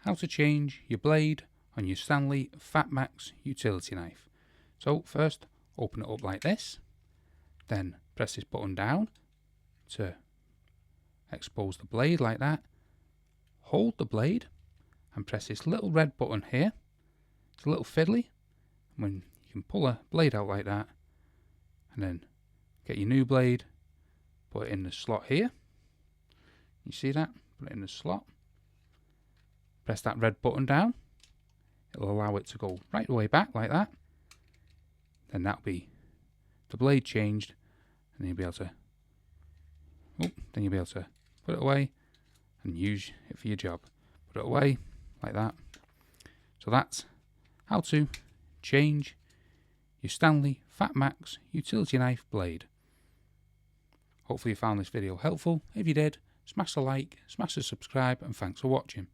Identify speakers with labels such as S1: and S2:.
S1: how to change your blade on your Stanley FATMAX utility knife. So first, open it up like this, then press this button down to expose the blade like that. Hold the blade and press this little red button here. It's a little fiddly. When you can pull a blade out like that, and then get your new blade, put it in the slot here. You see that? Put it in the slot. Press that red button down. It'll allow it to go right the way back like that. Then that'll be the blade changed, and then you'll be able to put it away and use it for your job. Put it away like that. So that's how to change your Stanley FATMAX utility knife blade. Hopefully you found this video helpful. If you did, smash the like, smash the subscribe, and thanks for watching.